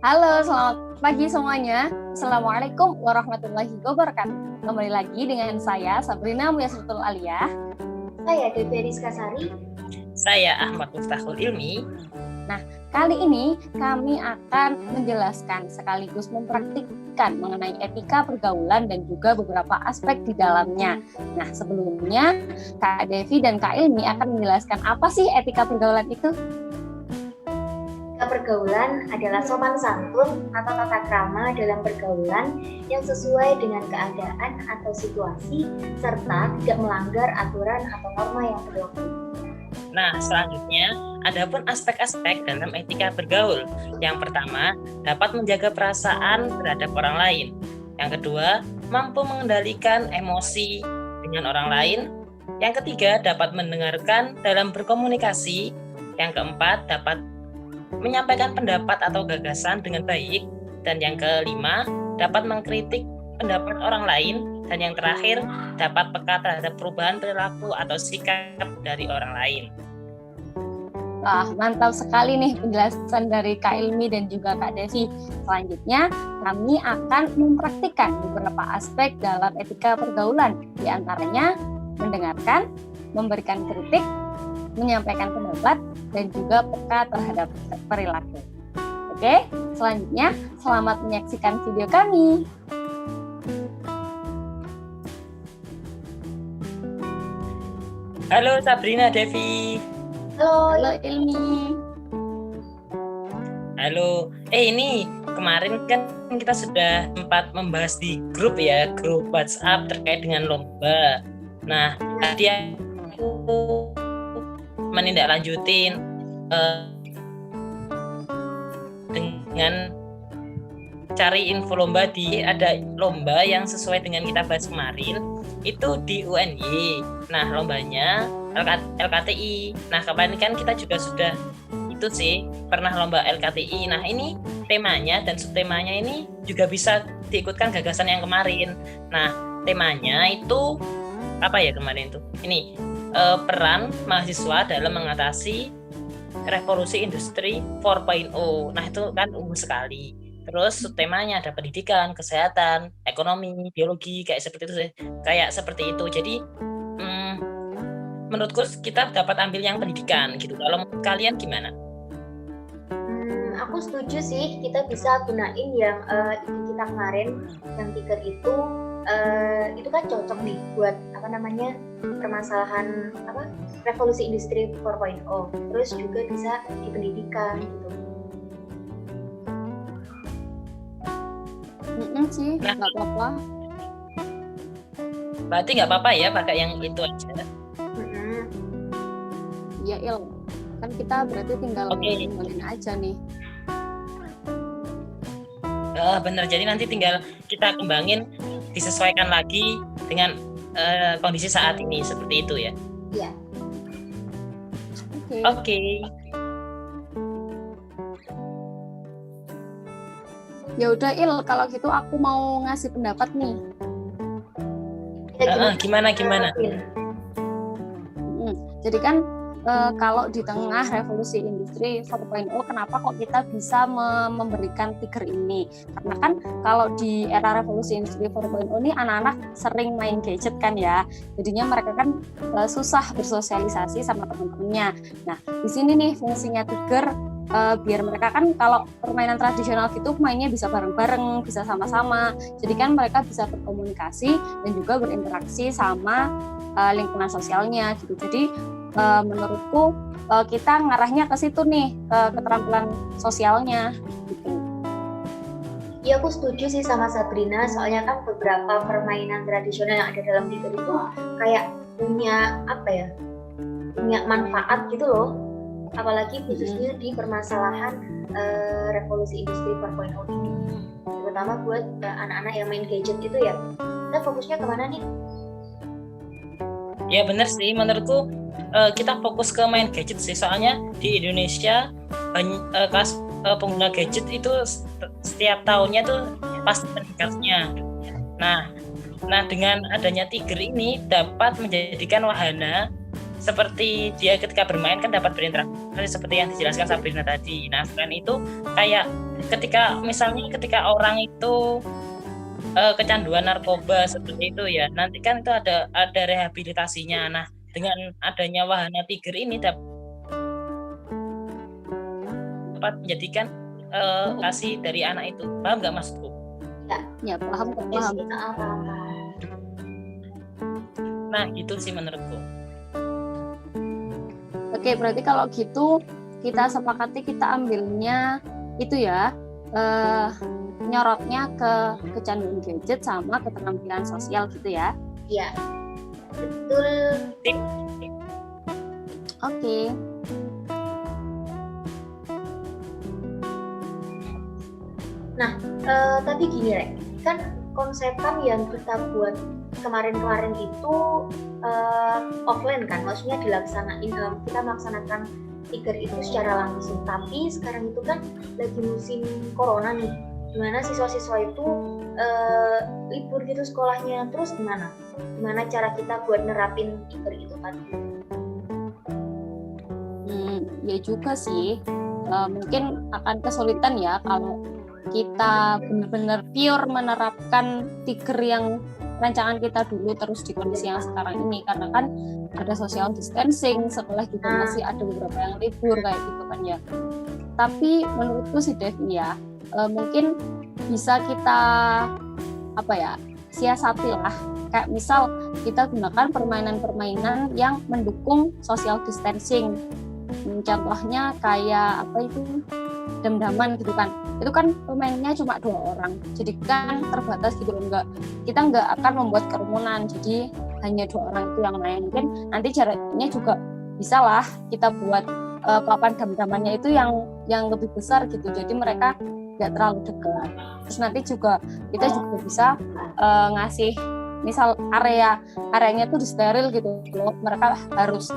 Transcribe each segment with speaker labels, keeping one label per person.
Speaker 1: Halo, selamat pagi semuanya. Assalamualaikum warahmatullahi wabarakatuh. Kembali lagi dengan saya Sabrina Mulyasritul Aliyah.
Speaker 2: Saya Devi Rizka Sari.
Speaker 3: Saya Ahmad Miftahul Ilmi.
Speaker 1: Nah, kali ini kami akan menjelaskan sekaligus mempraktikkan mengenai etika pergaulan dan juga beberapa aspek di dalamnya. Nah, sebelumnya Kak Devi dan Kak Ilmi akan menjelaskan apa sih etika pergaulan itu?
Speaker 2: Etika pergaulan adalah sopan santun atau tata krama dalam pergaulan yang sesuai dengan keadaan atau situasi serta tidak melanggar aturan atau norma yang berlaku.
Speaker 3: Nah, selanjutnya ada pun aspek-aspek dalam etika bergaul. Yang pertama, dapat menjaga perasaan terhadap orang lain. Yang kedua, mampu mengendalikan emosi dengan orang lain. Yang ketiga, dapat mendengarkan dalam berkomunikasi. Yang keempat, dapat menyampaikan pendapat atau gagasan dengan baik. Dan yang kelima, dapat mengkritik pendapat orang lain. Dan yang terakhir, dapat peka terhadap perubahan perilaku atau sikap dari orang lain.
Speaker 1: Wah, mantap sekali nih penjelasan dari Kak Ilmi dan juga Kak Devi. Selanjutnya, kami akan mempraktikkan beberapa aspek dalam etika pergaulan. Di antaranya, mendengarkan, memberikan kritik, menyampaikan pendapat, dan juga peka terhadap perilaku. Oke, selanjutnya selamat menyaksikan video kami.
Speaker 3: Halo Sabrina, Devi.
Speaker 1: Halo Ilmi.
Speaker 3: Halo. Ini kemarin kan kita sudah sempat membahas di grup WhatsApp terkait dengan lomba. Nah, tadi aku menindaklanjutin dengan cari info lomba ada lomba yang sesuai dengan kita bahas kemarin itu di UNY. Nah, lombanya LKTI. Nah, kemarin kan kita juga sudah itu sih pernah lomba LKTI. Nah, ini temanya dan subtemanya ini juga bisa diikutkan gagasan yang kemarin. Nah, temanya itu apa ya kemarin itu? Ini peran mahasiswa dalam mengatasi revolusi industri 4.0. Nah, itu kan unggul sekali. Terus subtemanya ada pendidikan, kesehatan, ekonomi, biologi, kayak seperti itu. Jadi menurutku kita dapat ambil yang pendidikan gitu. Kalau menurut kalian gimana?
Speaker 2: Aku setuju sih, kita bisa gunain yang kita kemarin yang tiker itu kan cocok nih buat permasalahan revolusi industri 4.0. Terus juga bisa di pendidikan gitu.
Speaker 1: Sih, nggak apa-apa.
Speaker 3: Berarti nggak apa-apa ya pakai yang itu aja.
Speaker 1: Ya Il, kan kita berarti tinggal ngembangin aja nih.
Speaker 3: Bener, jadi nanti tinggal kita kembangin, disesuaikan lagi dengan kondisi saat ini, seperti itu ya.
Speaker 2: Iya.
Speaker 3: Oke.
Speaker 1: Ya udah Il, kalau gitu aku mau ngasih pendapat nih.
Speaker 3: Gimana?
Speaker 1: Jadi kan kalau di tengah revolusi industri 4.0, kenapa kok kita bisa memberikan tiker ini? Karena kan kalau di era revolusi industri 4.0 ini anak-anak sering main gadget kan ya. Jadinya mereka kan susah bersosialisasi sama teman-temannya. Nah, di sini nih fungsinya tiker, biar mereka kan kalau permainan tradisional gitu mainnya bisa bareng-bareng, bisa sama-sama. Jadi kan mereka bisa berkomunikasi dan juga berinteraksi sama lingkungan sosialnya gitu. Jadi menurutku kita ngarahnya ke situ nih, ke keterampilan sosialnya gitu.
Speaker 2: Iya, aku setuju sih sama Sabrina, soalnya kan beberapa permainan tradisional yang ada dalam tiker itu kayak punya manfaat gitu loh. Apalagi khususnya di permasalahan revolusi industri 4.0 ini, terutama buat anak-anak yang main gadget gitu ya. Kita fokusnya kemana nih?
Speaker 3: Ya benar sih, menurutku kita fokus ke main gadget sih, soalnya di Indonesia kelas pengguna gadget itu setiap tahunnya tuh pasti meningkatnya. Nah dengan adanya tiger ini dapat menjadikan wahana seperti dia ketika bermain kan dapat berinteraksi seperti yang dijelaskan Sabrina tadi. Nah, selain itu kayak ketika orang itu kecanduan narkoba seperti itu ya, nanti kan itu ada rehabilitasinya. Nah, dengan adanya wahana Tiger ini dapat menjadikan edukasi dari anak itu. Paham nggak maksudku?
Speaker 1: Ya, paham.
Speaker 3: Nah, gitu sih menurutku.
Speaker 1: Oke, berarti kalau gitu kita sepakati kita ambilnya itu ya, nyorotnya ke kecanduan gadget sama keterampilan sosial gitu ya.
Speaker 2: Iya, betul.
Speaker 1: Oke.
Speaker 2: Nah, tapi gini Rek, kan konsepan yang kita buat kemarin-kemarin itu offline kan, maksudnya kita melaksanakan Tiger itu secara langsung. Tapi sekarang itu kan lagi musim corona nih, dimana siswa-siswa itu libur gitu sekolahnya. Terus gimana cara kita buat nerapin Tiger itu kan?
Speaker 1: Ya juga sih, mungkin akan kesulitan ya kalau kita benar-benar pure menerapkan Tiger yang rancangan kita dulu terus di kondisi yang sekarang ini, karena kan ada social distancing, sekolah juga masih ada beberapa yang libur kayak gitu kan ya. Tapi menurutku sih Devi ya, mungkin bisa kita siasati lah, kayak misal kita gunakan permainan-permainan yang mendukung social distancing. Contohnya kayak dam-daman gitu kan, itu kan pemainnya cuma 2 orang, jadi kan terbatas gitu, kita nggak akan membuat kerumunan, jadi hanya 2 orang itu yang main. Mungkin nanti jaraknya juga bisa lah kita buat papan dam-damannya itu yang lebih besar gitu, jadi mereka nggak terlalu dekat. Terus nanti juga kita juga bisa ngasih misal areanya tuh disteril gitu loh, mereka harus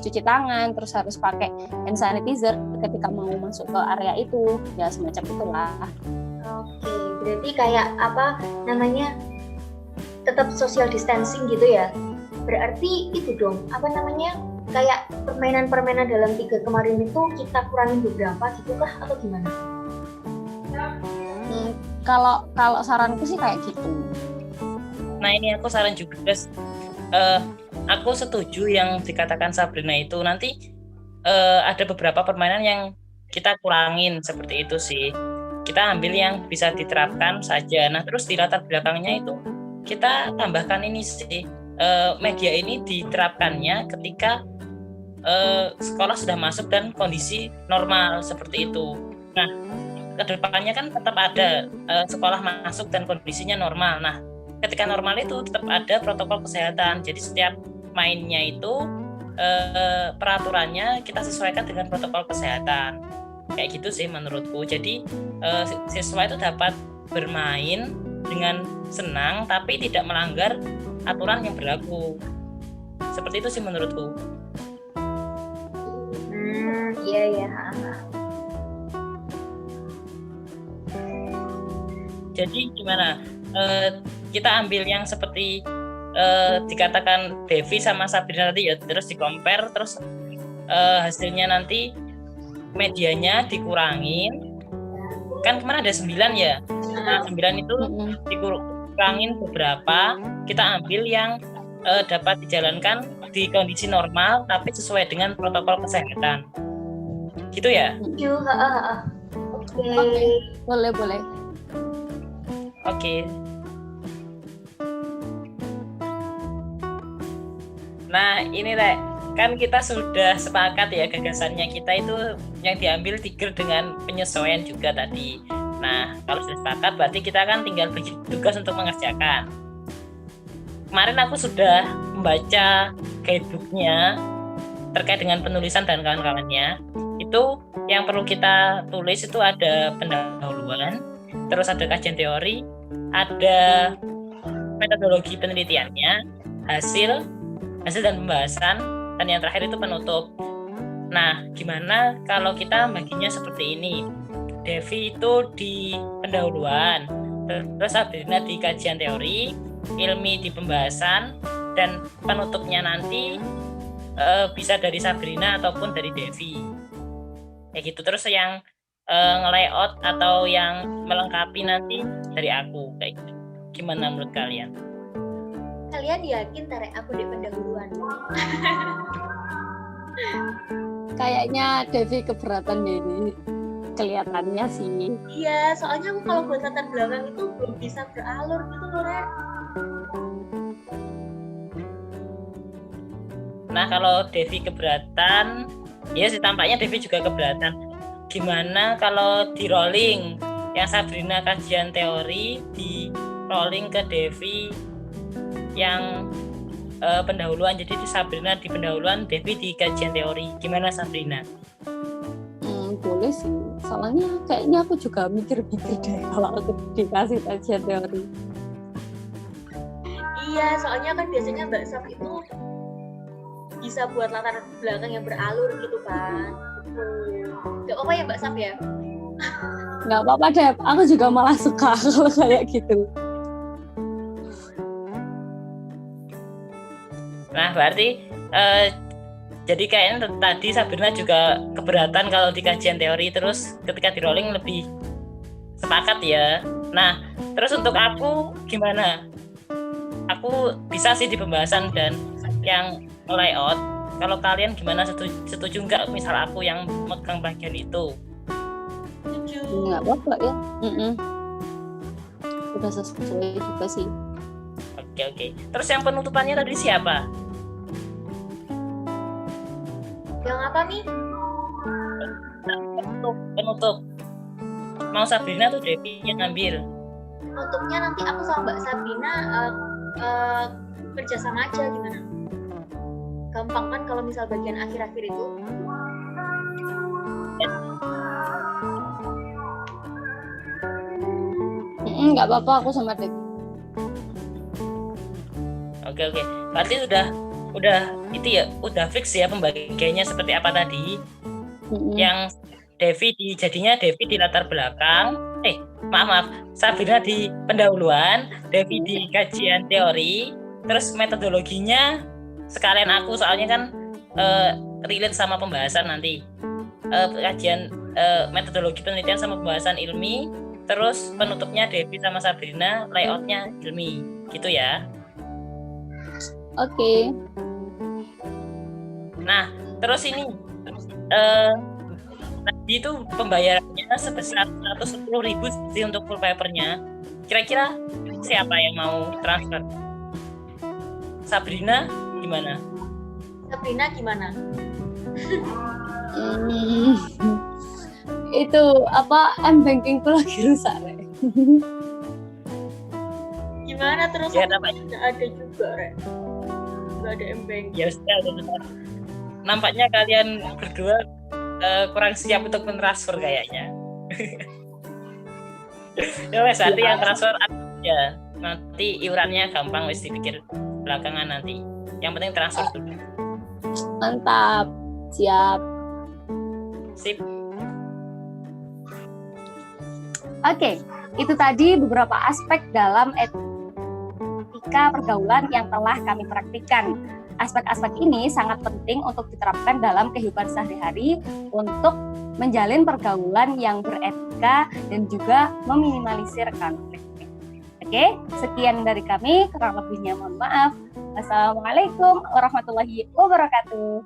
Speaker 1: cuci tangan, terus harus pakai hand sanitizer ketika mau masuk ke area itu, ya semacam itulah.
Speaker 2: Oke, berarti kayak tetap social distancing gitu ya. Berarti itu dong, kayak permainan-permainan dalam Tiger kemarin itu kita kurangin beberapa gitu kah atau gimana?
Speaker 1: Kalau saranku sih kayak gitu.
Speaker 3: Nah, ini aku saran juga guys. Aku setuju yang dikatakan Sabrina itu. Nanti ada beberapa permainan yang kita kurangin seperti itu sih. Kita ambil yang bisa diterapkan saja. Nah, terus di latar belakangnya itu kita tambahkan ini sih. Media ini diterapkannya ketika sekolah sudah masuk dan kondisi normal seperti itu. Nah, kedepannya kan tetap ada sekolah masuk dan kondisinya normal. Nah, ketika normal itu tetap ada protokol kesehatan. Jadi setiap mainnya itu peraturannya kita sesuaikan dengan protokol kesehatan. Kayak gitu sih menurutku. Jadi siswa itu dapat bermain dengan senang tapi tidak melanggar aturan yang berlaku. Seperti itu sih menurutku.
Speaker 2: Iya.
Speaker 3: Jadi gimana? Kita ambil yang seperti dikatakan Devi sama Sabrina tadi ya, terus di-compare, terus hasilnya nanti medianya dikurangin. Kan kemarin ada 9 ya. Nah, 9 itu dikurangin beberapa, kita ambil yang dapat dijalankan di kondisi normal tapi sesuai dengan protokol kesehatan. Gitu ya?
Speaker 2: Oke.
Speaker 1: Boleh.
Speaker 3: Oke. Nah, ini Rek, kan kita sudah sepakat ya gagasannya kita itu yang diambil Tiger dengan penyesuaian juga tadi. Nah, kalau sudah sepakat berarti kita kan tinggal bagi tugas untuk mengerjakan. Kemarin aku sudah membaca guidebook-nya terkait dengan penulisan dan kawan-kawannya. Itu yang perlu kita tulis itu ada pendahuluan, terus ada kajian teori, ada metodologi penelitiannya, hasil dan pembahasan, dan yang terakhir itu penutup. Nah, gimana kalau kita baginya seperti ini? Devi itu di pendahuluan, terus Sabrina di kajian teori, Ilmi di pembahasan, dan penutupnya nanti bisa dari Sabrina ataupun dari Devi. Kayak gitu. Terus yang nge-layout atau yang melengkapi nanti dari aku. Kayak gitu. Gimana menurut kalian?
Speaker 2: Kalian yakin tarik aku di pendahuluan?
Speaker 1: Kayaknya Devi keberatan ya ini. Kelihatannya sih.
Speaker 2: Iya, soalnya aku kalau buat latar belakang itu belum bisa beralur gitu loh, Re.
Speaker 3: Nah, kalau Devi keberatan, ya sih tampaknya Devi juga keberatan. Gimana kalau di rolling yang Sabrina kajian teori, di rolling ke Devi yang pendahuluan. Jadi di Sabrina di pendahuluan, Devi di kajian teori. Gimana Sabrina?
Speaker 1: Boleh sih. Soalnya kayaknya aku juga mikir-mikir deh kalau aku dikasih kajian teori.
Speaker 2: Iya, soalnya kan biasanya Mbak Saf itu bisa buat latar belakang yang beralur gitu kan. Gak apa-apa ya Mbak Saf ya?
Speaker 1: Nggak apa-apa deh, aku juga malah suka kalau kayak gitu.
Speaker 3: Nah, berarti jadi kayaknya tadi Sabrina juga keberatan kalau di kajian teori, terus ketika di rolling lebih sepakat ya. Nah, terus untuk aku gimana? Aku bisa sih di pembahasan dan yang layout. Kalau kalian gimana, setuju nggak misal aku yang megang bagian itu?
Speaker 1: Nggak apa-apa ya. Udah sesuai juga sih.
Speaker 3: Oke. Terus yang penutupannya tadi siapa?
Speaker 2: Yang apa nih?
Speaker 3: Penutup. Mau Sabrina tuh Devi yang ngambil.
Speaker 2: Penutupnya nanti aku sama Mbak Sabrina kerjasama aja gimana? Gampang kan kalau misal bagian akhir-akhir itu?
Speaker 1: Nggak apa-apa, aku sama Devi.
Speaker 3: Oke. Berarti udah itu ya, udah fix ya pembagiannya seperti apa tadi. Yang Devi jadinya Devi di latar belakang, maaf, Sabrina di pendahuluan, Devi di kajian teori, terus metodologinya sekalian aku soalnya kan relate sama pembahasan nanti. Kajian metodologi penelitian sama pembahasan ilmi, terus penutupnya Devi sama Sabrina, layoutnya ilmi, gitu ya.
Speaker 1: Oke.
Speaker 3: Nah, terus ini tadi itu pembayarannya sebesar 110.000 sih untuk full papernya. Kira-kira siapa yang mau transfer? Sabrina gimana?
Speaker 2: Sabrina gimana?
Speaker 1: Itu apa, m-bankingku lagi rusak, Re.
Speaker 2: Gimana terus?
Speaker 3: Ya,
Speaker 2: Nggak ada juga, Re. Nggak ada m-banking.
Speaker 3: Ya sudah. Nampaknya kalian berdua kurang siap untuk mentransfer kayaknya. Ya wes, nanti yang transfer ya. Nanti iurannya gampang, wes dipikir belakangan nanti. Yang penting transfer dulu.
Speaker 1: Mantap. Siap.
Speaker 3: Sip.
Speaker 1: Oke, itu tadi beberapa aspek dalam etika pergaulan yang telah kami praktikkan. Aspek-aspek ini sangat penting untuk diterapkan dalam kehidupan sehari-hari untuk menjalin pergaulan yang beretika dan juga meminimalisir konflik. Oke, sekian dari kami, kurang lebihnya mohon maaf. Wassalamualaikum warahmatullahi wabarakatuh.